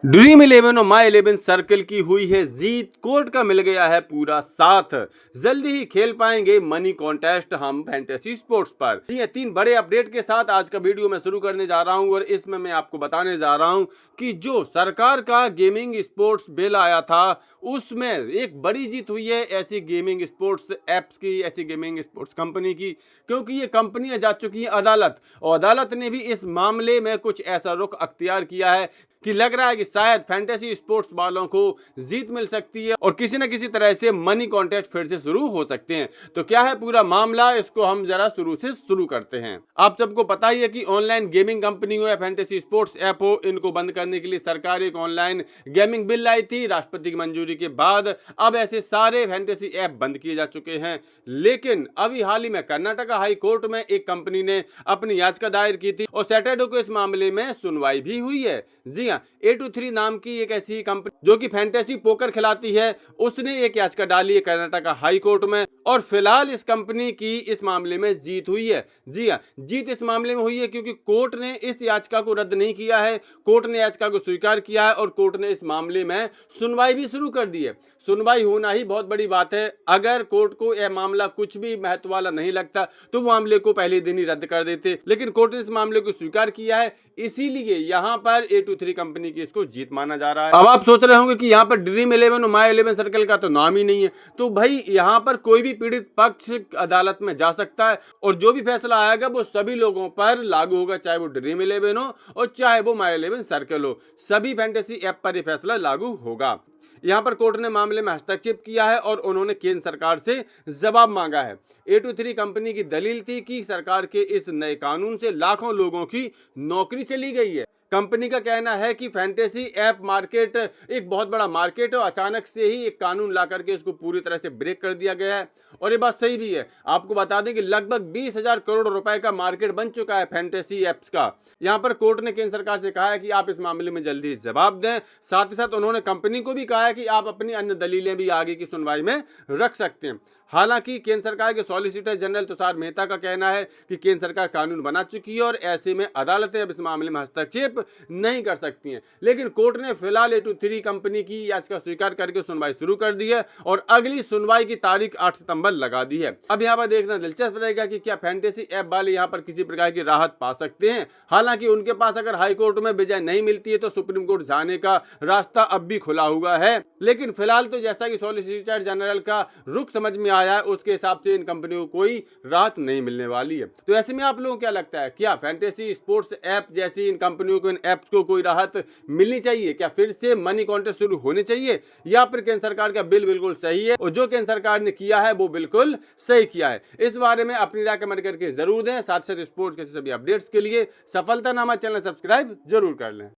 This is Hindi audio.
ड्रीम 11 और माई 11 सर्कल की हुई है जीत, कोर्ट का मिल गया है पूरा साथ। जल्दी ही खेल पाएंगे मनी कॉन्टेस्ट हम फैंटेसी स्पोर्ट्स पर। ये 3 बड़े अपडेट के साथ आज का वीडियो मैं शुरू करने जा रहा हूं और इसमें मैं आपको बताने जा रहा हूं कि जो सरकार का गेमिंग स्पोर्ट्स बिल आया था उसमें एक बड़ी जीत हुई है ऐसी गेमिंग स्पोर्ट्स एप्स की, ऐसी गेमिंग स्पोर्ट्स कंपनी की, क्योंकि ये कंपनियां जा चुकी हैं अदालत और अदालत ने भी इस मामले में कुछ ऐसा रुख अख्तियार किया है कि लग रहा है कि शायद फैंटेसी स्पोर्ट्स वालों को जीत मिल सकती है और किसी न किसी तरह से मनी कॉन्टेस्ट फिर से शुरू हो सकते हैं। तो क्या है पूरा मामला, इसको हम जरा शुरू से शुरू करते हैं। आप सबको पता ही है कि ऑनलाइन गेमिंग कंपनी हो या फैंटेसी स्पोर्ट्स ऐप हो, इनको बंद करने के लिए सरकार एक ऑनलाइन गेमिंग बिल लाई थी। राष्ट्रपति की मंजूरी के बाद अब ऐसे सारे फैंटेसी ऐप बंद किए जा चुके हैं। लेकिन अभी हाल ही में कर्नाटक हाई कोर्ट में एक कंपनी ने अपनी याचिका दायर की थी और सैटरडे को इस मामले में सुनवाई भी हुई है। जी हाँ, A23 नाम की एक ऐसी कंपनी जो कि फैंटेसी पोकर खिलाती है, उसने एक याचिका डाली है कर्नाटक हाई कोर्ट में और फिलहाल इस कंपनी की इस मामले में जीत हुई है। जी हाँ, जीत इस मामले में हुई है क्योंकि कोर्ट ने इस याचिका को रद्द नहीं किया है, कोर्ट ने याचिका को स्वीकार किया है और कोर्ट ने इस मामले में सुनवाई भी शुरू कर दी है। सुनवाई होना ही बहुत बड़ी बात है। अगर कोर्ट को यह मामला कुछ भी महत्व वाला नहीं लगता तो मामले को पहले दिन ही रद्द कर देते, लेकिन कोर्ट ने इस मामले को स्वीकार किया है, इसीलिए यहाँ पर A23 कंपनी की इसको जीत माना जा रहा है। अब आप सोच रहे होंगे कि यहाँ पर ड्रीम 11 और माई 11 सर्कल का तो नाम ही नहीं है, तो भाई यहाँ पर कोई भी पीड़ित पक्ष अदालत में जा सकता है और जो भी फैसला आएगा वो सभी लोगों पर लागू होगा, चाहे वो ड्रीम 11 हो और चाहे वो माई 11 सर्कल हो, सभी फैंटेसी ऐप पर यह फैसला लागू होगा। यहाँ पर कोर्ट ने मामले में हस्तक्षेप किया है और उन्होंने केंद्र सरकार से जवाब मांगा है। A23 कंपनी की दलील थी कि सरकार के इस नए कानून से लाखों लोगों की नौकरी चली गई है। कंपनी का कहना है कि फैंटेसी ऐप मार्केट एक बहुत बड़ा मार्केट है, अचानक से ही एक कानून ला करके इसको पूरी तरह से ब्रेक कर दिया गया है और ये बात सही भी है। आपको बता दें कि लगभग 20,000 करोड़ रुपए का मार्केट बन चुका है फैंटेसी ऐप्स का। यहाँ पर कोर्ट ने केंद्र सरकार से कहा है कि आप इस मामले में जल्दी जवाब दें। साथ ही साथ उन्होंने कंपनी को भी कहा है कि आप अपनी अन्य दलीलें भी आगे की सुनवाई में रख सकते हैं। हालांकि केंद्र सरकार के सॉलिसिटर जनरल तुषार मेहता का कहना है कि केंद्र सरकार कानून बना चुकी है और ऐसे में अदालतें अब इस मामले में हस्तक्षेप नहीं कर सकती हैं। लेकिन कोर्ट ने फिलहाल A23 कंपनी की याचिका स्वीकार करके सुनवाई शुरू कर दी है और अगली सुनवाई की तारीख 8 सितंबर लगा दी है। अब यहाँ पर देखना दिलचस्प रहेगा कि क्या फैंटेसी ऐप वाले यहाँ पर किसी प्रकार की राहत पा सकते हैं। हालांकि उनके पास अगर हाई कोर्ट में विजय नहीं मिलती है तो सुप्रीम कोर्ट जाने का रास्ता अब भी खुला हुआ है। लेकिन फिलहाल तो जैसा कि सॉलिसिटर जनरल का रुख समझ में आया है, उसके हिसाब से इन कंपनियों को कोई राहत नहीं मिलने वाली है। तो ऐसे में आप लोगों को क्या लगता है, क्या फैंटेसी स्पोर्ट्स ऐप जैसी इन कंपनियों को, इन ऐप्स को कोई राहत मिलनी चाहिए? क्या फिर से मनी कॉन्टेस्ट शुरू होने चाहिए या फिर केंद्र सरकार का बिल बिल्कुल सही है और जो केंद्र सरकार ने किया है वो बिल्कुल सही किया है? इस बारे में अपनी राय कमेंट करके जरूर दें। साथ साथ स्पोर्ट्स के सभी अपडेट्स के लिए सफलता नामा चैनल सब्सक्राइब जरूर कर लें।